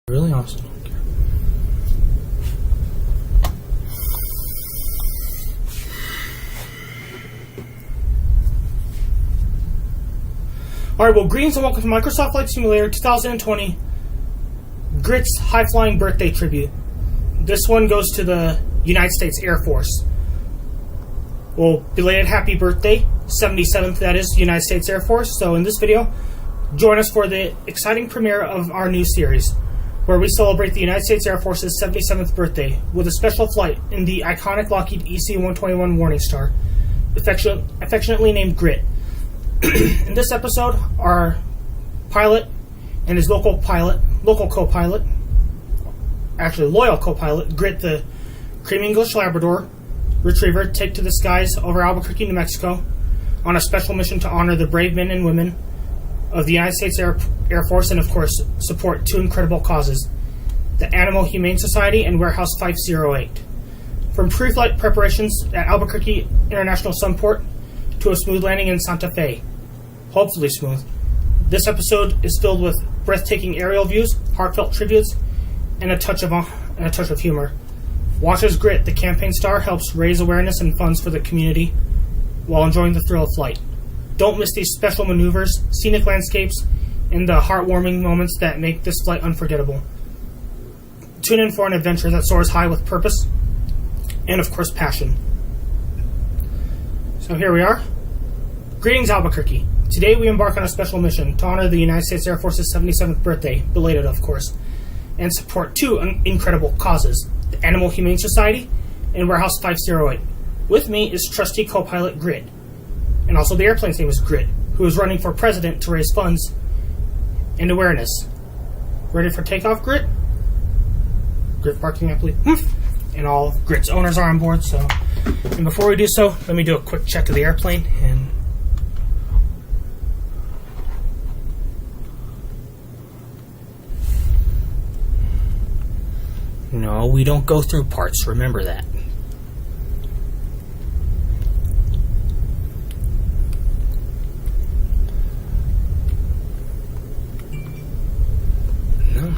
Really awesome. Alright, well, greetings and welcome to Microsoft Flight Simulator 2020 Grit's High Flying Birthday Tribute. This one goes to the United States Air Force. Well, belated happy birthday, 77th, that is, United States Air Force. So in this video, join us for the exciting premiere of our new series, where we celebrate the United States Air Force's 77th birthday with a special flight in the iconic Lockheed EC-121 Warning Star, affectionately named Grit. In this episode, our pilot and his loyal co-pilot, Grit, the Cream English Labrador Retriever, take to the skies over Albuquerque, New Mexico, on a special mission to honor the brave men and women of the United States Air Force and, of course, support two incredible causes: the Animal Humane Society and Warehouse 508. From pre-flight preparations at Albuquerque International Sunport to a smooth landing in Santa Fe. Hopefully smooth. This episode is filled with breathtaking aerial views, heartfelt tributes, and a touch of humor. Watch as Grit, the campaign star, helps raise awareness and funds for the community while enjoying the thrill of flight. Don't miss these special maneuvers, scenic landscapes, and the heartwarming moments that make this flight unforgettable. Tune in for an adventure that soars high with purpose and, of course, passion. So here we are. Greetings, Albuquerque. Today we embark on a special mission to honor the United States Air Force's 77th birthday, belated of course, and support two incredible causes: the Animal Humane Society and Warehouse 508. With me is trusty co-pilot Grit, and also the airplane's name is Grit, who is running for president to raise funds and awareness. Ready for takeoff, Grit? Grit barking happily. And all of Grit's owners are on board, so... And before we do so, let me do a quick check of the airplane, and... No, we don't go through parts, remember that. No.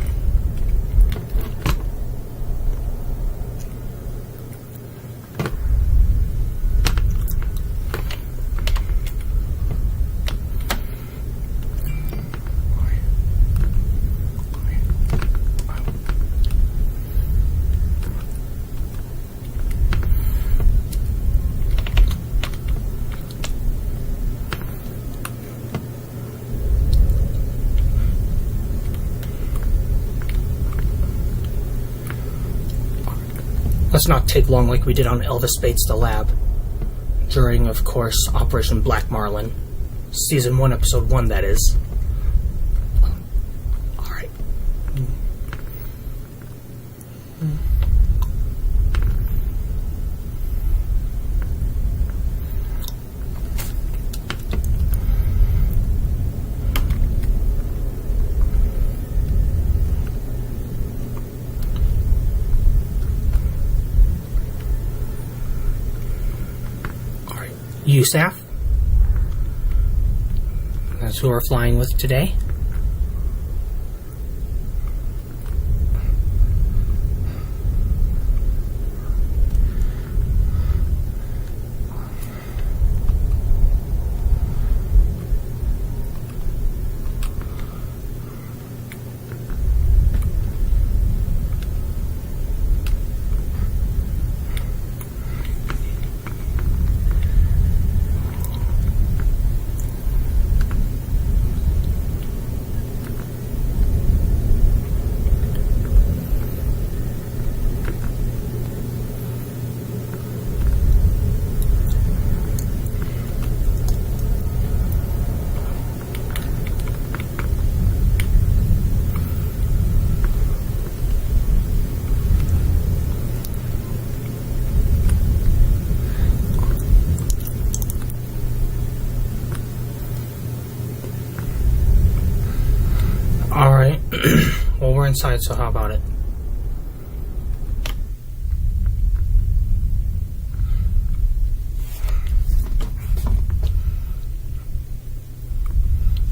Let's not take long like we did on Elvis Bates the Lab during, of course, Operation Black Marlin. Season 1, Episode 1, that is. Alright. USAF. That's who we're flying with today. Alright, well, we're inside, so how about it?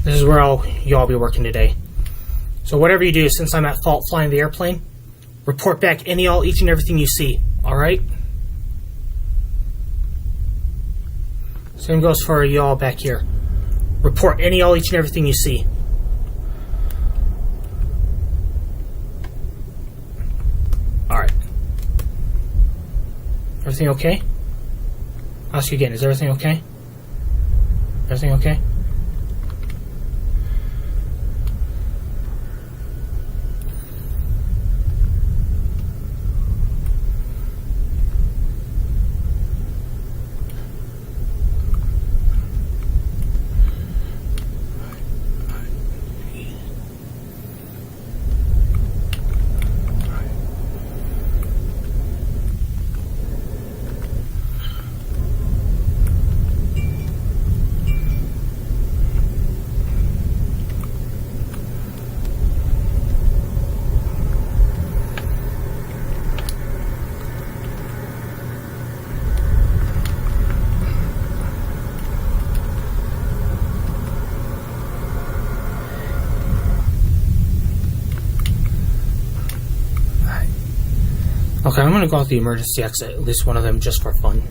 This is where y'all be working today. So whatever you do, since I'm at fault flying the airplane, report back any, all, each, and everything you see. All right? Same goes for y'all back here. Report any, all, each, and everything you see. All right. Everything okay? I'll ask you again. Is everything okay? Everything okay? Okay, I'm going to go out the emergency exit, at least one of them, just for fun.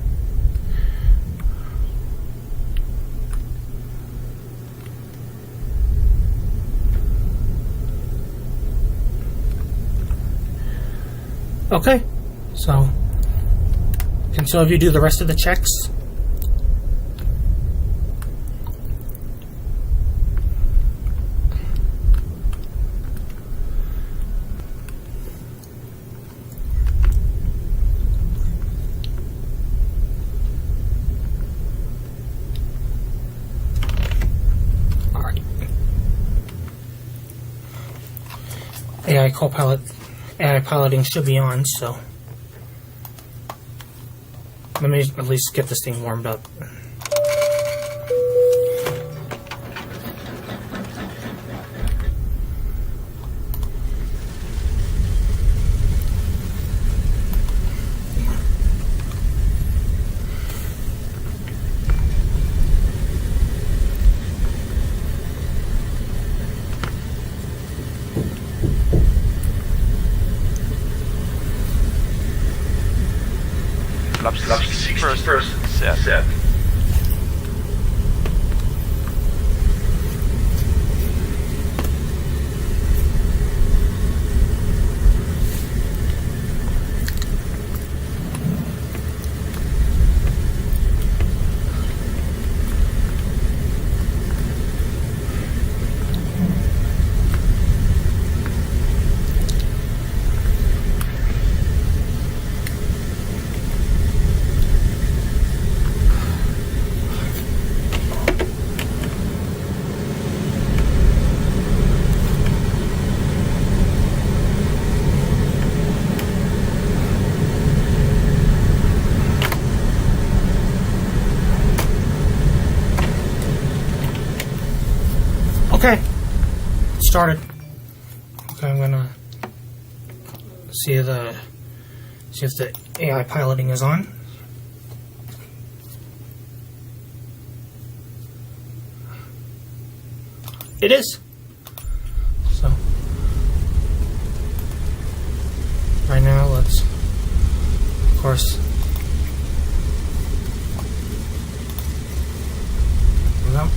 Okay, so can some of you do the rest of the checks? AI piloting should be on, so let me at least get this thing warmed up. First set. Okay, started. Okay, I'm gonna see if the AI piloting is on. It is. So right now, let's, of course, go.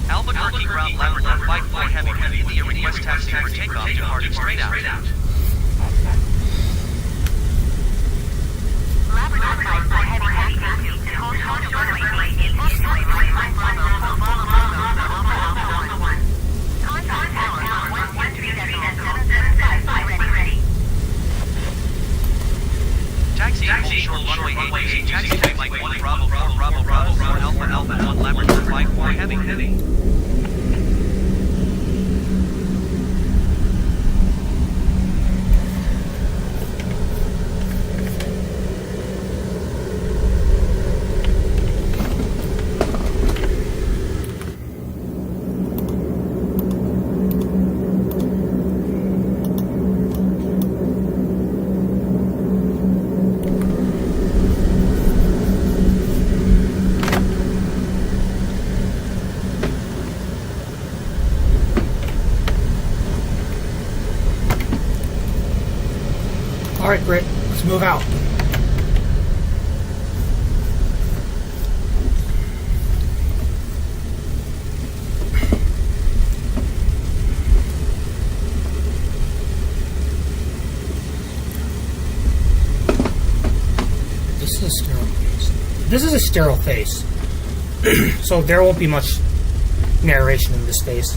Albuquerque ground Labrador Flight 4 Heavy India request taxi for takeoff departing straight out. Labrador Flight 4 Heavy taxi to hold shortly in Contact tower 137 ready. Taxi short runway 8, taxi flight 1 Bravo 4 Alpha 1 Labrador Flight 4 Heavy. Alright, Britt, let's move out. This is a sterile phase, so there won't be much narration in this phase.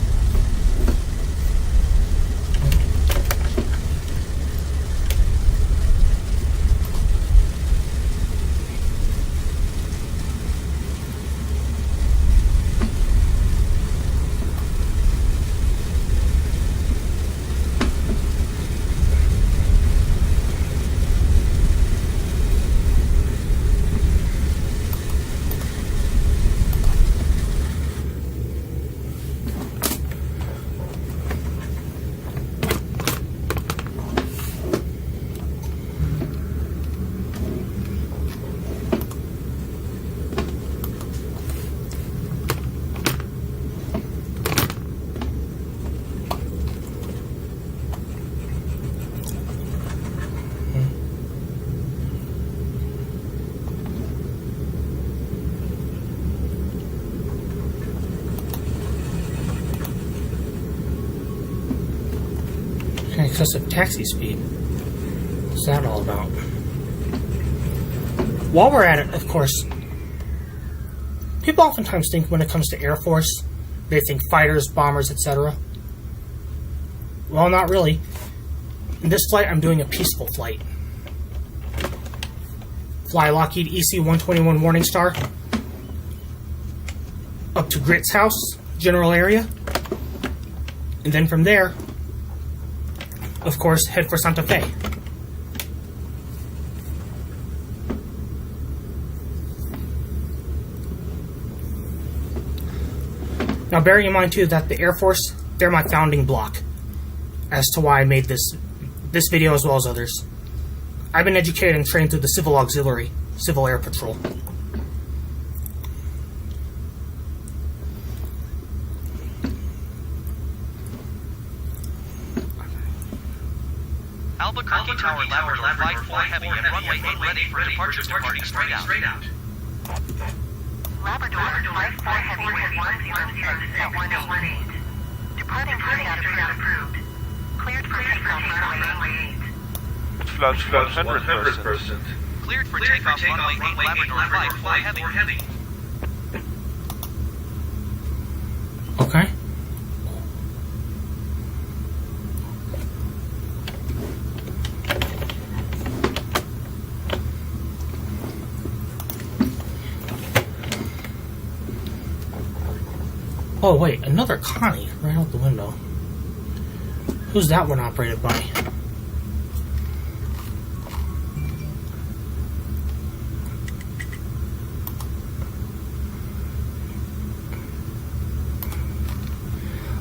Excessive taxi speed. What's that all about? While we're at it, of course, people oftentimes think when it comes to Air Force, they think fighters, bombers, etc. Well, not really. In this flight, I'm doing a peaceful flight. Fly Lockheed EC-121 Warning Star up to Grit's house, general area, and then from there, of course, head for Santa Fe. Now, bearing in mind, too, that the Air Force, they're my founding block as to why I made this video as well as others. I've been educated and trained through the Civil Auxiliary, Civil Air Patrol. Albuquerque Tower, Labrador, Flight 4 Heavy, and runway 8 ready for departure, departing straight out. Labrador, Flight 4 Heavy, with 106 at 118. Departing straight out approved. Cleared for takeoff runway 8. Flight 100%. Cleared for takeoff runway 8 Labrador, Flight 4 Heavy. Okay. Oh wait, another Connie right out the window. Who's that one operated by?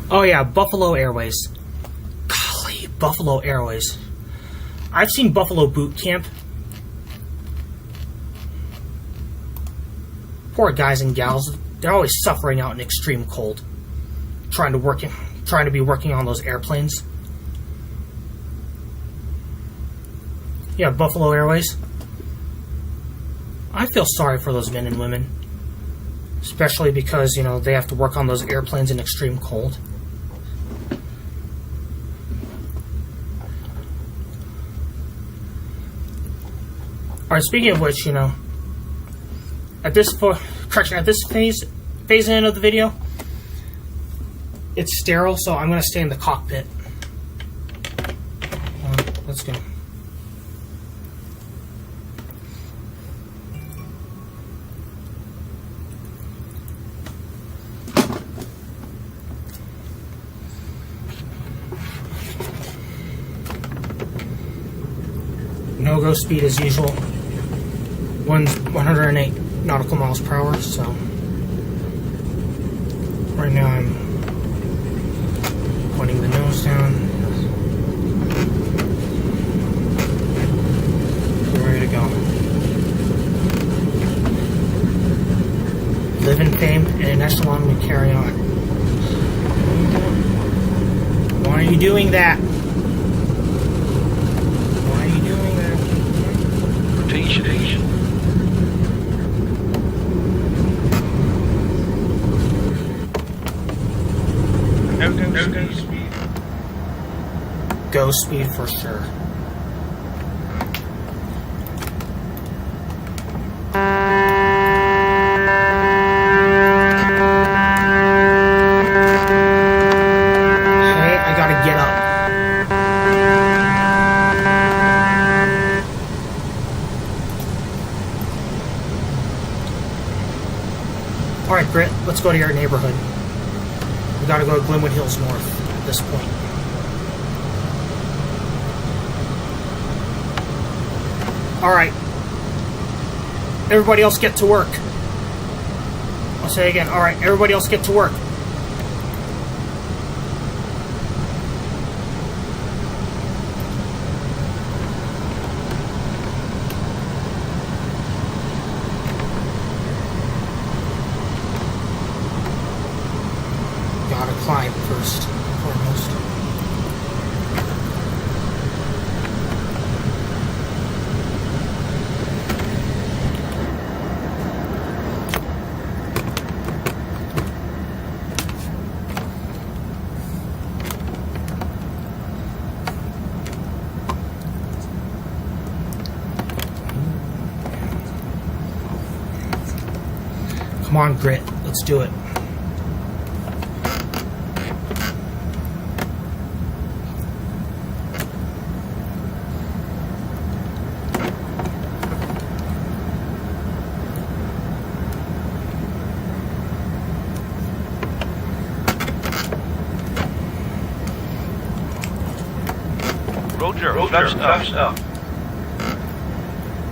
Oh yeah, Buffalo Airways. Golly, Buffalo Airways. I've seen Buffalo Boot Camp. Poor guys and gals. They're always suffering out in extreme cold, trying to be working on those airplanes. Yeah, Buffalo Airways. I feel sorry for those men and women, especially because, you know, they have to work on those airplanes in extreme cold. Alright, speaking of which, you know, at this phase end of the video, it's sterile, so I'm going to stay in the cockpit. Let's go. No-go speed as usual. 108 nautical miles per hour, so right now I'm pointing the nose down. We're ready to go. Live in fame and in echelon we carry on. Why are you doing that? Why are you doing that? No speed. Go speed for sure. Okay, I gotta get up. Alright, Grit, let's go to your neighborhood. We gotta go to Glenwood Hills North at this point. Alright. Everybody else get to work. I'll say it again. Alright, everybody else get to work. Gotta climb first and foremost. Come on, Grit. Let's do it. Roger, flaps up.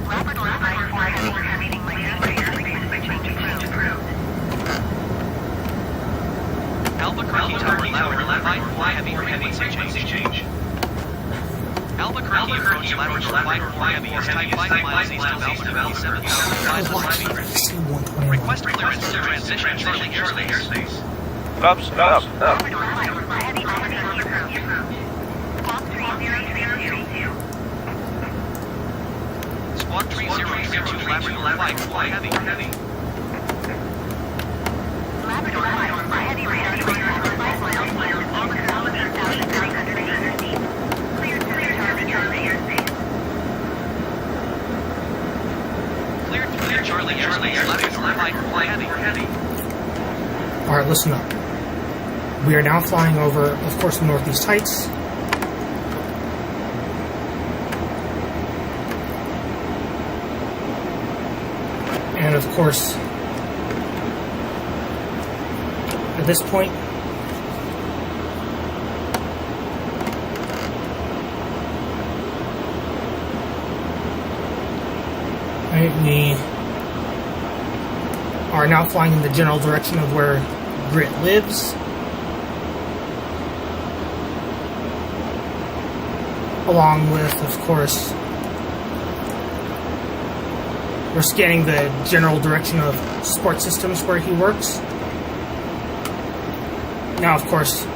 Labrador flight heavy airspace change approved. Albuquerque Tower Labrador fly heavy frequency change. Albuquerque approach Labrador fly heavy is type 5 miles east of Albuquerque 7,500 meters. EC-121. Request clearance to transition shortly airspace. Flaps up. Labrador flight heavy approved. Squawk 3032. Squawk 3032 Labrador fly heavy. Labrador fly heavy 5 miles Albuquerque 7,900 feet. Clear Charlie airspace. Clear Charlie airspace. Labrador fly heavy. Alright, listen up. We are now flying over, of course, the Northeast Heights. And of course, at this point, we are now flying in the general direction of where Grit lives. Along with, of course, we're scanning the general direction of Sport Systems where he works. Now, of course,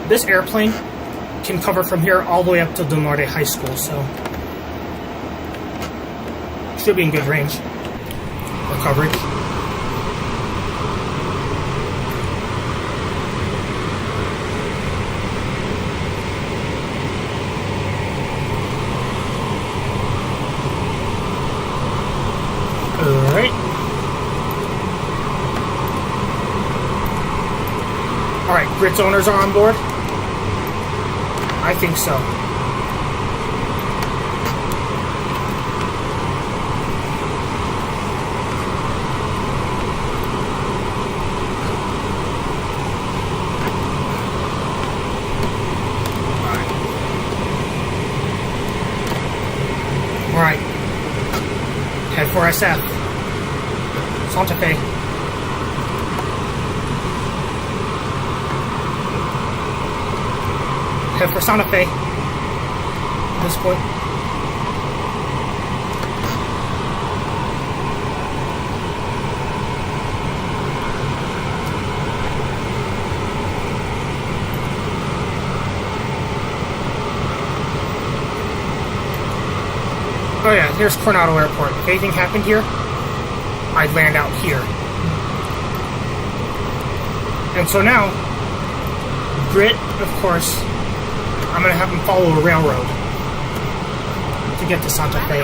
this airplane can cover from here all the way up to Del Norte High School, so should be in good range of coverage. Alright. Alright, Grit's owners are on board? I think so. Alright. Head for SF. Santa Fe. Head for Santa Fe. At this point. Oh yeah, here's Coronado Airport. If anything happened here, I'd land out here. And so now, Grit, of course, I'm going to have him follow a railroad to get to Santa Fe.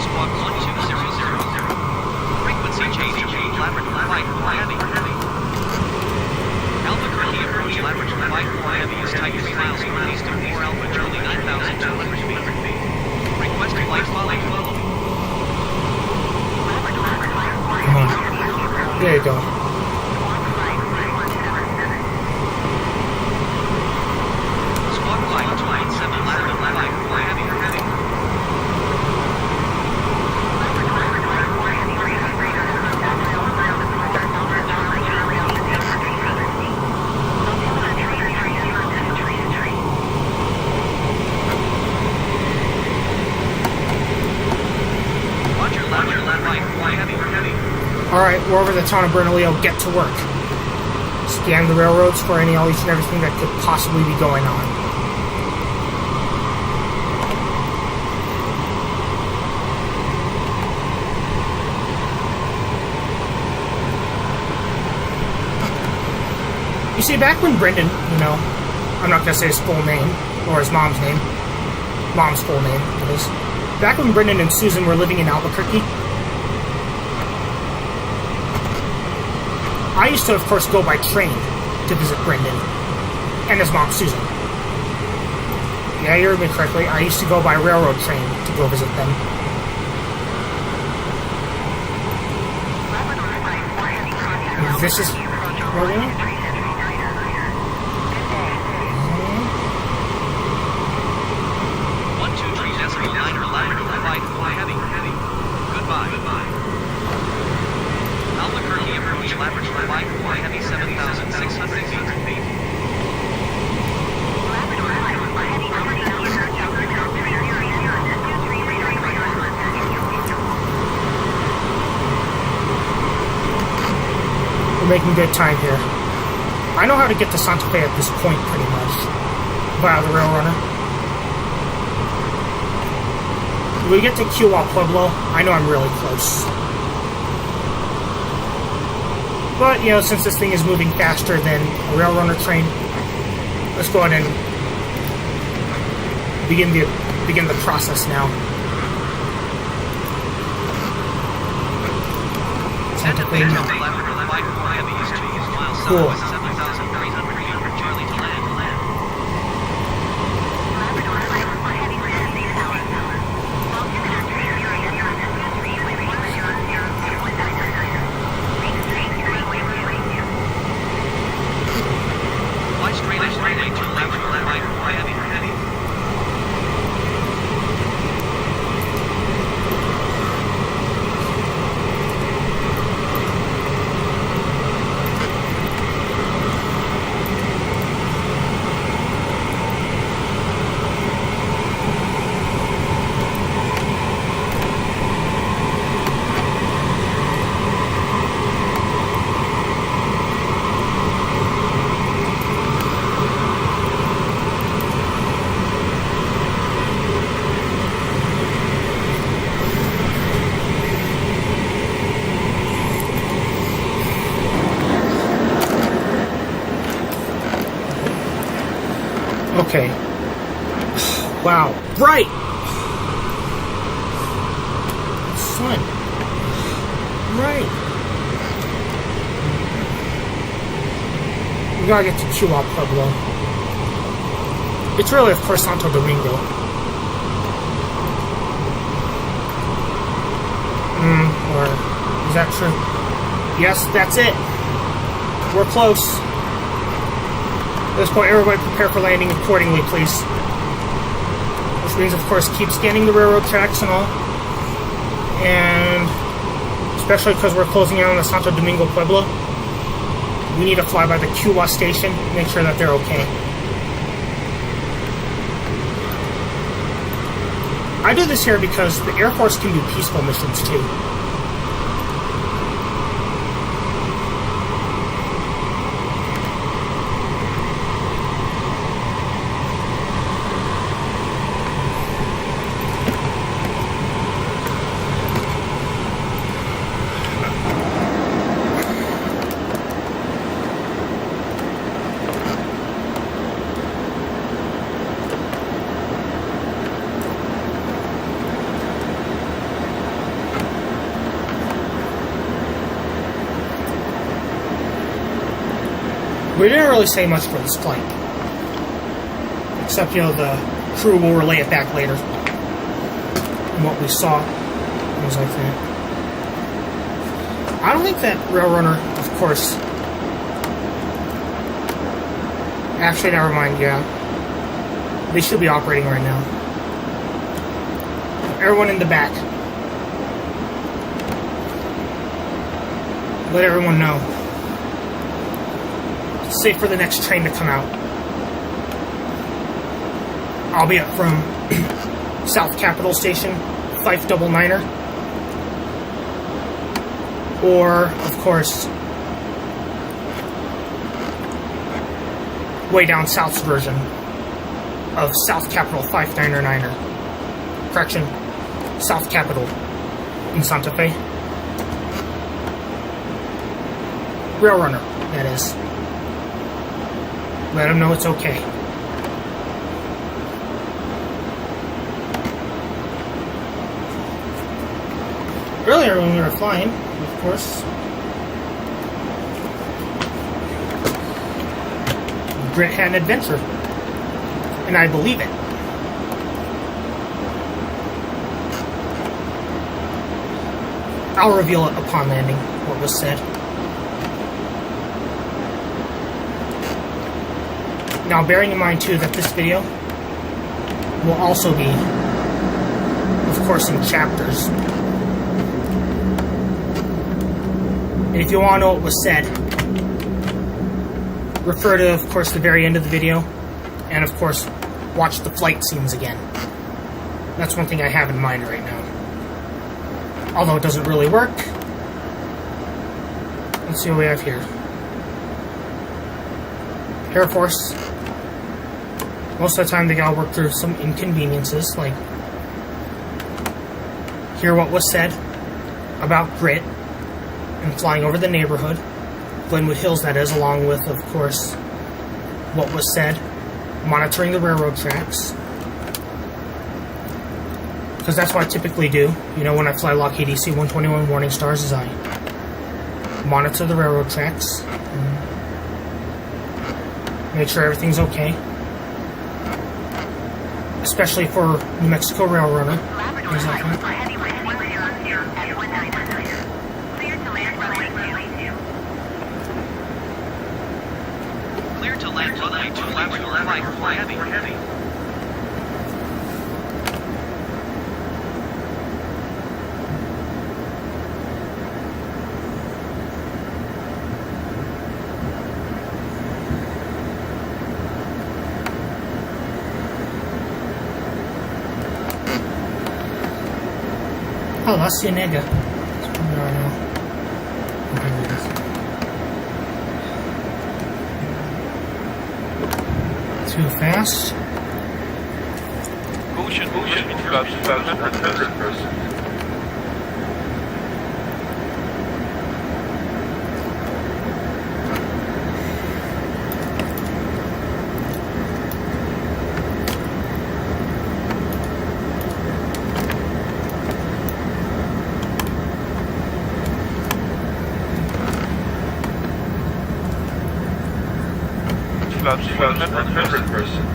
Squawk 12000. Frequency change. Labrador Flight 4 Heavy. Albuquerque approach Labrador Flight 4 Heavy is type 3 miles northeast of 4 Alpha Charlie 9,200 feet. Request flight follow. Come on. There you go. Squawk flight 287 Labrador Flight 4 Heavy. Alright, we're over the town of Bernalillo. Get to work. Scan the railroads for any, all, each, and everything that could possibly be going on. You see, back when Brendan, I'm not going to say his full name, or his mom's name. Mom's full name, it is. Back when Brendan and Susan were living in Albuquerque, I used to, of course, go by train to visit Brendan and his mom, Susan. Yeah, you heard me correctly. I used to go by railroad train to go visit them. This is... Rolling? 123.9 Labrador Flight 4 Heavy. Goodbye. Albuquerque approach Labrador Flight 4 Heavy 7,600 feet. We're making good time here. I know how to get to Santa Fe at this point, pretty much. Via the rail runner. When we get to Cuba Pueblo, I know I'm really close. But, since this thing is moving faster than a rail runner train, let's go ahead and begin the process now. Santa Fe. Cool. Okay. Wow. Right! Fun. Right. We gotta get to Cuba Pueblo. It's really, of course, Santo Domingo. Or is that true? Yes, that's it. We're close. At this point, everybody prepare for landing accordingly, please. Which means, of course, keep scanning the railroad tracks and all. And especially because we're closing in on the Santo Domingo Pueblo, we need to fly by the Cuba station, make sure that they're okay. I do this here because the Air Force can do peaceful missions too. We didn't really say much for this flight. Except, the crew will relay it back later. And what we saw. Things like that. I don't think that Railrunner, of course... Actually, never mind, yeah. They should be operating right now. Everyone in the back. Let everyone know. It's safe for the next train to come out. I'll be up from South Capitol Station, Fife Double Niner. Or, of course, way down South's version of South Capitol 599er. Correction, South Capitol in Santa Fe. Railrunner, that is. Let them know it's okay. Earlier when we were flying, of course, Grit had an adventure. And I believe it. I'll reveal it upon landing, what was said. Now, bearing in mind, too, that this video will also be, of course, in chapters. And if you want to know what was said, refer to, of course, the very end of the video, and, of course, watch the flight scenes again. That's one thing I have in mind right now. Although it doesn't really work. Let's see what we have here. Air Force. Most of the time they gotta work through some inconveniences, like hear what was said about Grit and flying over the neighborhood, Glenwood Hills that is, along with, of course, what was said, monitoring the railroad tracks. Because that's what I typically do, when I fly Lockheed EC-121 Warning Stars, is I monitor the railroad tracks, make sure everything's okay. Especially for New Mexico Railrunner. Labrador pilot for heading 100 at 199. Clear to land runway 2. Clear to land runway 2 Labrador, fly heavy. Oh, La Cienega. Too fast. Caution, flaps 100%. Flaps 100%.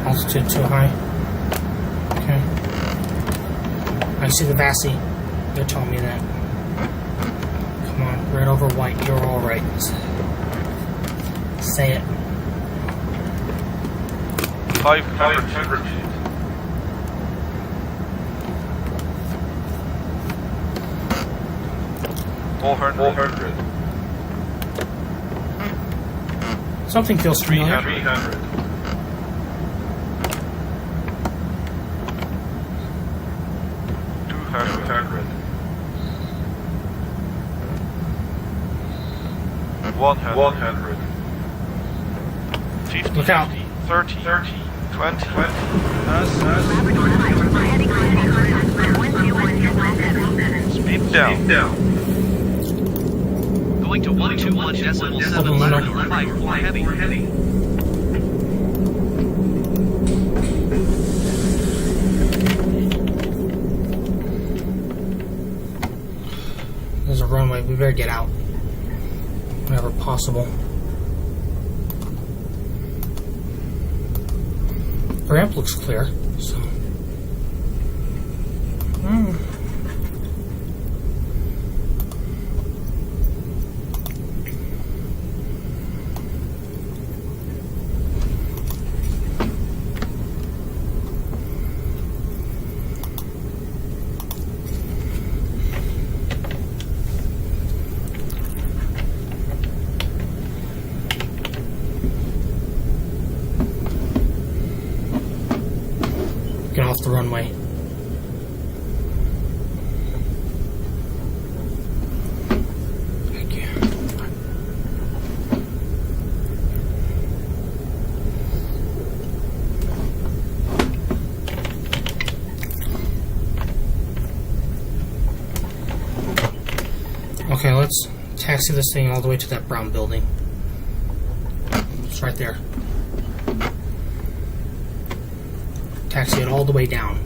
Altitude too high. Okay. I see the Vassie. They're telling me that. Come on, red over white, you're alright. Say it. 500 feet. Four hundred. Something feels familiar. 300. 200. 100. 50. Look out. 30. 20. Labrador pilot for heading 100 at 121. Speed down. going to 121.7 Labrador 54 heavy. There's a runway. We better get out whenever possible. The ramp looks clear, so. Get off the runway. Thank you. Okay, let's taxi this thing all the way to that brown building. It's right there. Taxi it all the way down.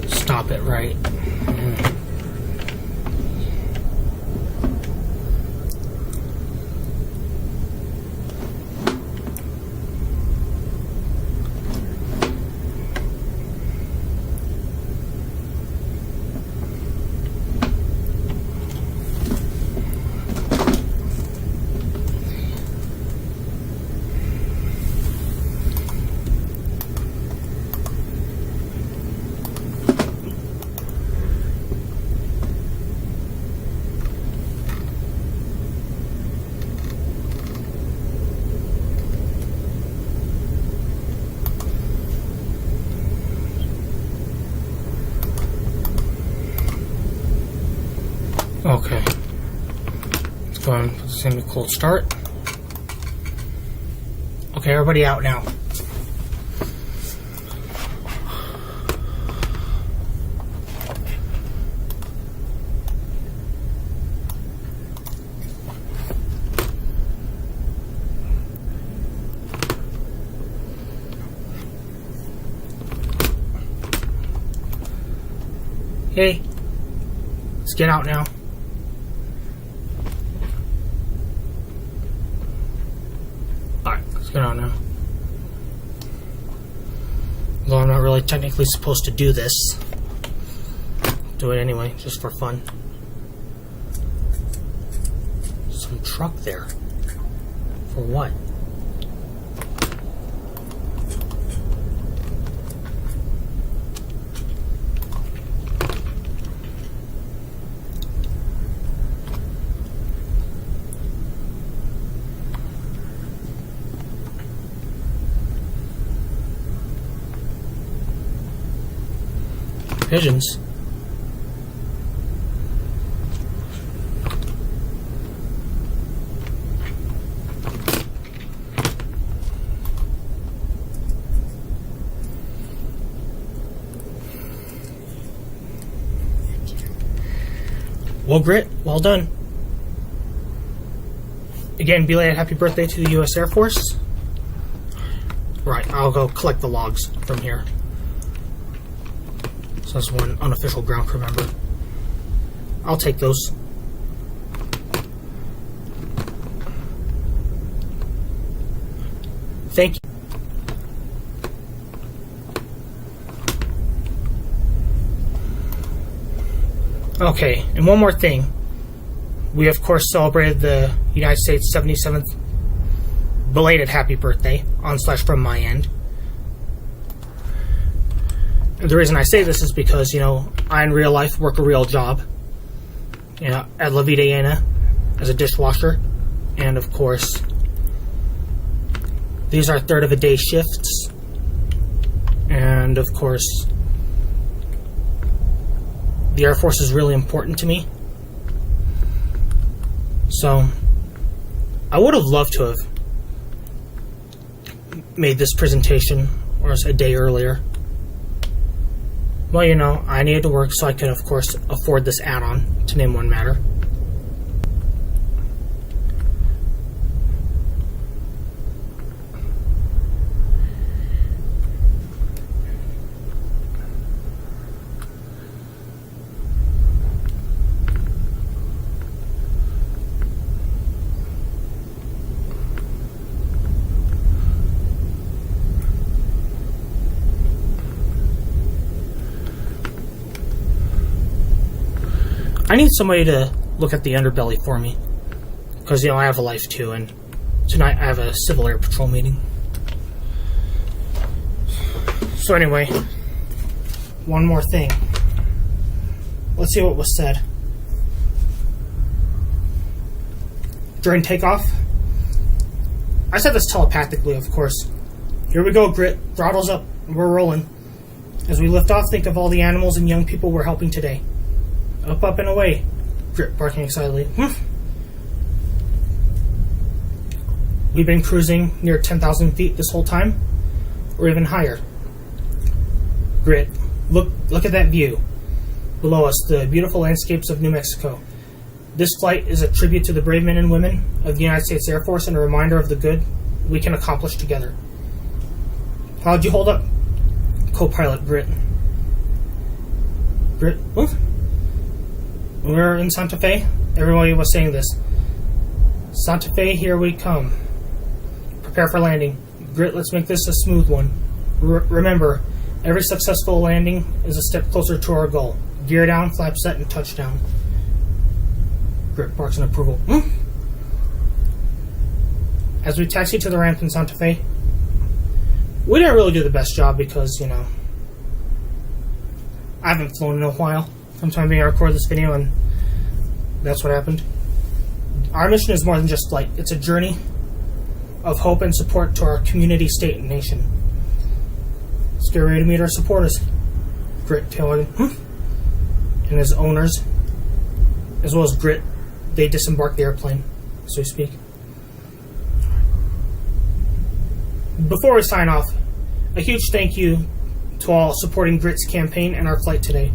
Stop it right. Okay. Let's go and put this in a cold start. Okay, everybody out now. Hey, let's get out now. Alright, let's get out now. Although I'm not really technically supposed to do this. Do it anyway, just for fun. Some truck there. For what? Pigeons. Well, Grit, well done. Again, belated happy birthday to the U.S. Air Force. Right, I'll go collect the logs from here. So that's one unofficial ground crew member. I'll take those. Thank you. Okay, and one more thing. We, of course, celebrated the United States 77th belated happy birthday on/from my end. And the reason I say this is because, you know, I in real life work a real job. You know, at La Vida Llena as a dishwasher. And, of course, these are third-of-a-day shifts. And of course, the Air Force is really important to me. So, I would have loved to have made this presentation or a day earlier. Well, you know, I needed to work, so I could, of course, afford this add-on, to name one matter. I need somebody to look at the underbelly for me, because, you know, I have a life too, and tonight I have a Civil Air Patrol meeting. So anyway, one more thing. Let's see what was said. During takeoff, I said this telepathically, of course. Here we go, Grit. Throttles up. We're rolling. As we lift off, think of all the animals and young people we're helping today. Up, up, and away. Grit barking excitedly. We've been cruising near 10,000 feet this whole time, or even higher. Grit, look at that view. Below us, the beautiful landscapes of New Mexico. This flight is a tribute to the brave men and women of the United States Air Force and a reminder of the good we can accomplish together. How'd you hold up? Co-pilot Grit. Grit, what? When we were in Santa Fe, everybody was saying this. Santa Fe, here we come. Prepare for landing. Grit, let's make this a smooth one. Remember, every successful landing is a step closer to our goal. Gear down, flap set, and touchdown. Grit barks in approval. As we taxi to the ramp in Santa Fe, we didn't really do the best job because, you know, I haven't flown in a while. I'm trying to record this video, and that's what happened. Our mission is more than just flight. It's a journey of hope and support to our community, state, and nation. Let's get ready to meet our supporters. Grit tailored and his owners, as well as Grit, they disembarked the airplane, so to speak. Before we sign off, a huge thank you to all supporting Grit's campaign and our flight today.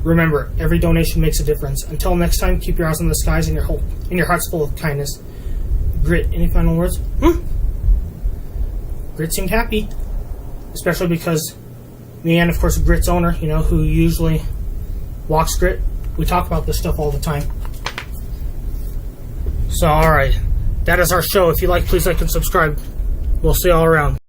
Remember, every donation makes a difference. Until next time, keep your eyes on the skies and your hearts full of kindness. Grit, any final words? Grit seemed happy, especially because me and, of course, Grit's owner, you know, who usually walks Grit, we talk about this stuff all the time. So, alright, that is our show. If you like, please like and subscribe. We'll see you all around.